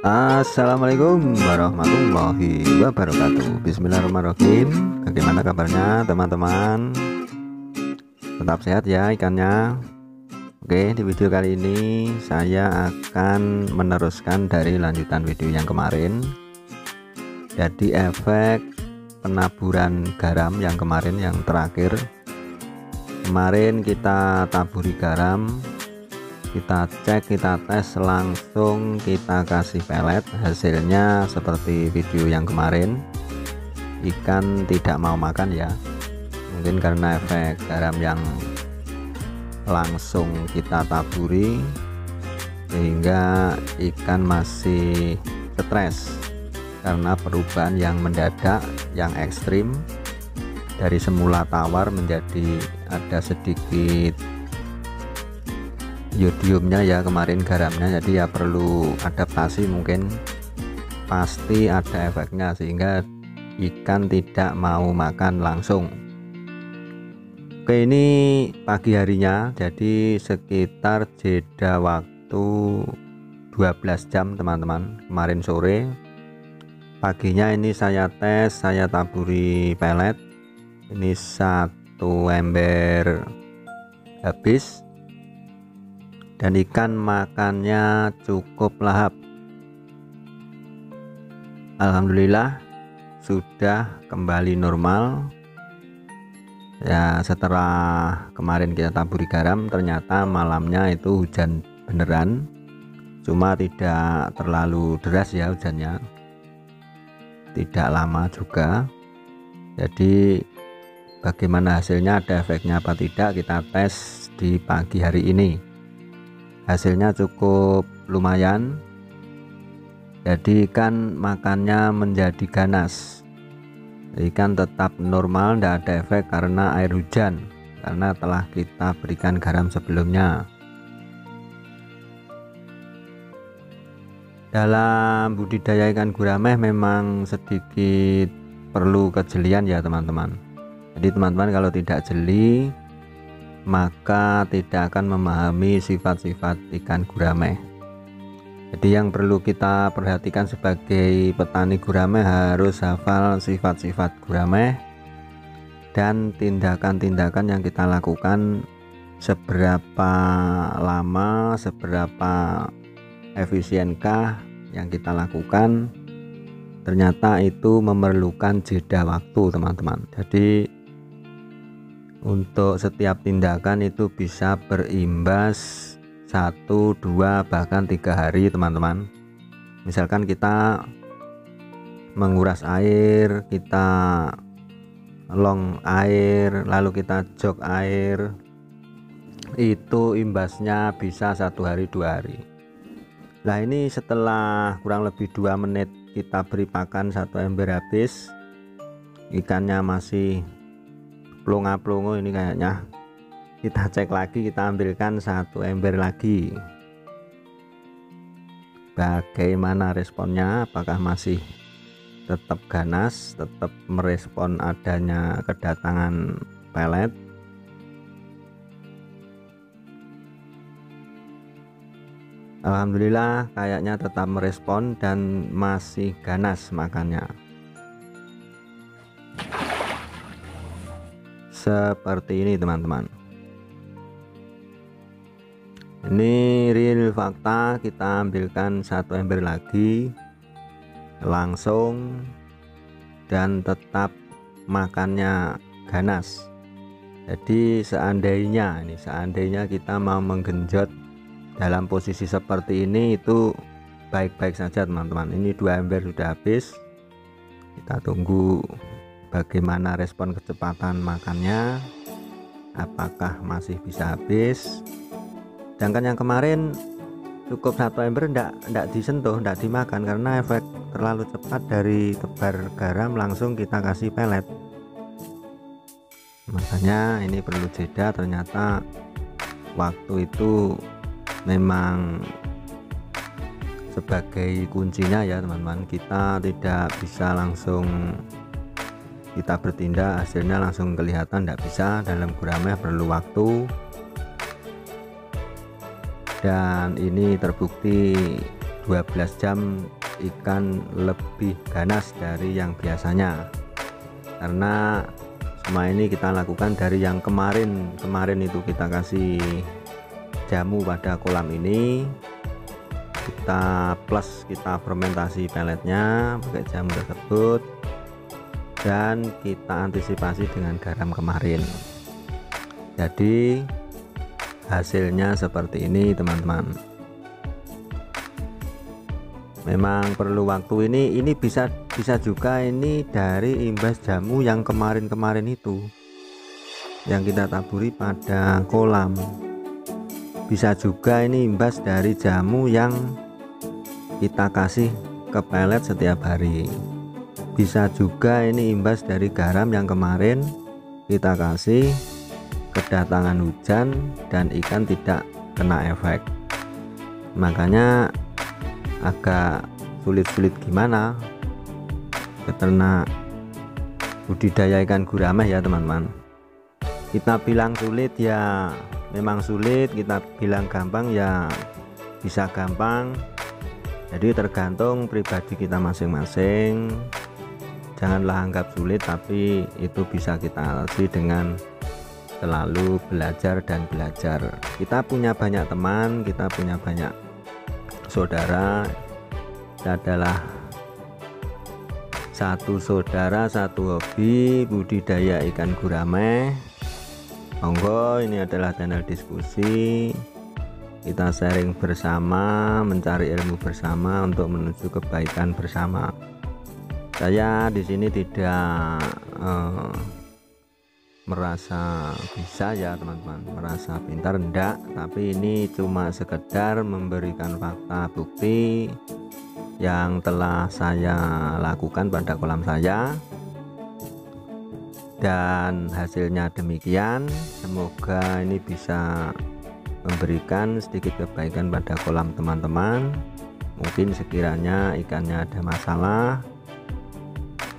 Assalamualaikum warahmatullahi wabarakatuh. Bismillahirrahmanirrahim. Bagaimana kabarnya teman-teman? Tetap sehat ya ikannya. Oke, di video kali ini saya akan meneruskan dari lanjutan video yang kemarin. Jadi efek penaburan garam yang kemarin, yang terakhir. Kemarin kita taburi garam, kita cek, kita tes, langsung kita kasih pelet. Hasilnya seperti video yang kemarin, ikan tidak mau makan ya, mungkin karena efek garam yang langsung kita taburi sehingga ikan masih stres karena perubahan yang mendadak, yang ekstrim, dari semula tawar menjadi ada sedikit yodiumnya ya kemarin garamnya. Jadi ya perlu adaptasi, mungkin pasti ada efeknya sehingga ikan tidak mau makan langsung. Oke, ini pagi harinya, jadi sekitar jeda waktu 12 jam teman-teman. Kemarin sore, paginya ini saya tes, saya taburi pelet. Ini satu ember habis dan ikan makannya cukup lahap. Alhamdulillah sudah kembali normal ya. Setelah kemarin kita taburi garam, ternyata malamnya itu hujan beneran, cuma tidak terlalu deras ya hujannya, tidak lama juga. Jadi bagaimana hasilnya, ada efeknya apa tidak, kita tes di pagi hari ini. Hasilnya cukup lumayan, jadi ikan makannya menjadi ganas, ikan tetap normal, tidak ada efek karena air hujan, karena telah kita berikan garam sebelumnya. Dalam budidaya ikan gurame memang sedikit perlu kejelian ya teman-teman. Jadi teman-teman kalau tidak jeli maka tidak akan memahami sifat-sifat ikan gurame. Jadi yang perlu kita perhatikan sebagai petani gurame, harus hafal sifat-sifat gurame dan tindakan-tindakan yang kita lakukan, seberapa lama, seberapa efisienkah yang kita lakukan. Ternyata itu memerlukan jeda waktu teman-teman. Jadi untuk setiap tindakan itu bisa berimbas 1, 2, bahkan 3 hari teman-teman. Misalkan kita menguras air, kita long air, lalu kita jog air, itu imbasnya bisa 1 hari 2 hari. Nah ini setelah kurang lebih 2 menit kita beri pakan 1 ember habis, ikannya masih plonga-plongo ini kayaknya. Kita cek lagi, kita ambilkan 1 ember lagi. Bagaimana responnya, apakah masih tetap ganas, tetap merespon adanya kedatangan pelet? Alhamdulillah kayaknya tetap merespon dan masih ganas makannya. Seperti ini teman-teman. Ini real fakta, kita ambilkan 1 ember lagi langsung dan tetap makannya ganas. Jadi seandainya kita mau menggenjot dalam posisi seperti ini, itu baik-baik saja teman-teman. Ini 2 ember sudah habis, kita tunggu bagaimana respon kecepatan makannya, apakah masih bisa habis. Sedangkan yang kemarin cukup 1 ember enggak disentuh, enggak dimakan karena efek terlalu cepat dari tebar garam langsung kita kasih pelet. Makanya ini perlu jeda. Ternyata waktu itu memang sebagai kuncinya ya teman-teman. Kita tidak bisa langsung kita bertindak hasilnya langsung kelihatan, tidak bisa. Dalam gurame perlu waktu, dan ini terbukti 12 jam ikan lebih ganas dari yang biasanya, karena semua ini kita lakukan dari yang kemarin itu kita kasih jamu pada kolam ini, kita plus kita fermentasi peletnya pakai jamu tersebut, dan kita antisipasi dengan garam kemarin. Jadi hasilnya seperti ini teman-teman. Memang perlu waktu. Ini bisa juga ini dari imbas jamu yang kemarin itu yang kita taburi pada kolam. Bisa juga ini imbas dari jamu yang kita kasih ke pelet setiap hari. Bisa juga ini imbas dari garam yang kemarin kita kasih, kedatangan hujan dan ikan tidak kena efek. Makanya agak sulit gimana peternak budidaya ikan gurame ya teman-teman. Kita bilang sulit ya memang sulit, kita bilang gampang ya bisa gampang. Jadi tergantung pribadi kita masing-masing. Janganlah anggap sulit, tapi itu bisa kita atasi dengan selalu belajar dan belajar. Kita punya banyak teman, kita punya banyak saudara. Kita adalah satu saudara, satu hobi budidaya ikan gurame. Monggo, ini adalah channel diskusi. Kita sharing bersama, mencari ilmu bersama untuk menuju kebaikan bersama. Saya di sini tidak merasa bisa ya teman-teman, merasa pintar enggak, tapi ini cuma sekedar memberikan fakta bukti yang telah saya lakukan pada kolam saya, dan hasilnya demikian. Semoga ini bisa memberikan sedikit kebaikan pada kolam teman-teman. Mungkin sekiranya ikannya ada masalah,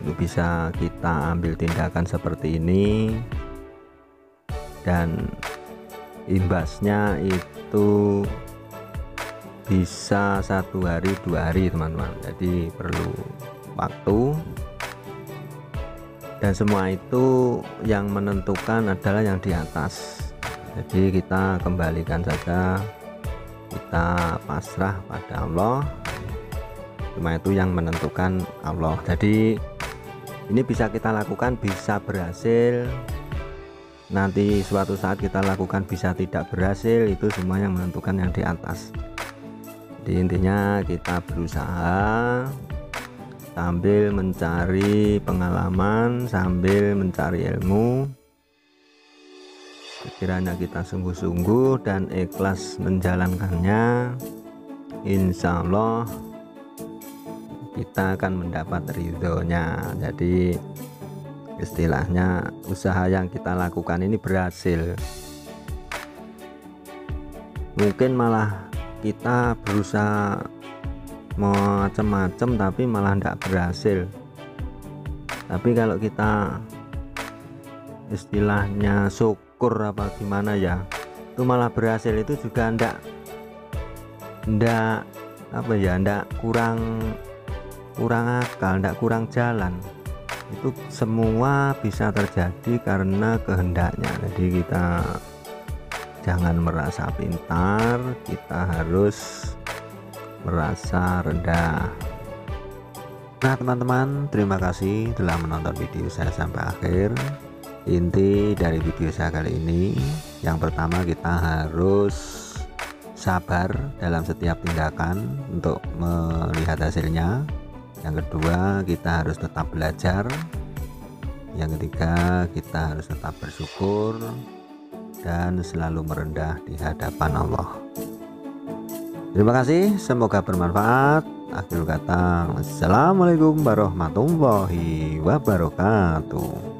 itu bisa kita ambil tindakan seperti ini, dan imbasnya itu bisa 1 hari 2 hari teman-teman. Jadi perlu waktu, dan semua itu yang menentukan adalah yang di atas. Jadi kita kembalikan saja, kita pasrah pada Allah. Cuma itu yang menentukan Allah. Jadi ini bisa kita lakukan, bisa berhasil, nanti suatu saat kita lakukan bisa tidak berhasil, itu semua yang menentukan yang di atas. Jadi intinya kita berusaha sambil mencari pengalaman, sambil mencari ilmu. Sekiranya kita sungguh-sungguh dan ikhlas menjalankannya, insya Allah kita akan mendapat ridhonya. Jadi istilahnya usaha yang kita lakukan ini berhasil. Mungkin malah kita berusaha macam-macam tapi malah tidak berhasil. Tapi kalau kita istilahnya syukur apa gimana ya, itu malah berhasil, itu juga ndak kurang akal, ndak kurang jalan. Itu semua bisa terjadi karena kehendaknya. Jadi kita jangan merasa pintar, kita harus merasa rendah. Nah teman-teman, terima kasih telah menonton video saya sampai akhir. Inti dari video saya kali ini, yang pertama kita harus sabar dalam setiap tindakan untuk melihat hasilnya. Yang kedua, kita harus tetap belajar. Yang ketiga, kita harus tetap bersyukur dan selalu merendah di hadapan Allah. Terima kasih, semoga bermanfaat. Akhir kata, assalamualaikum warahmatullahi wabarakatuh.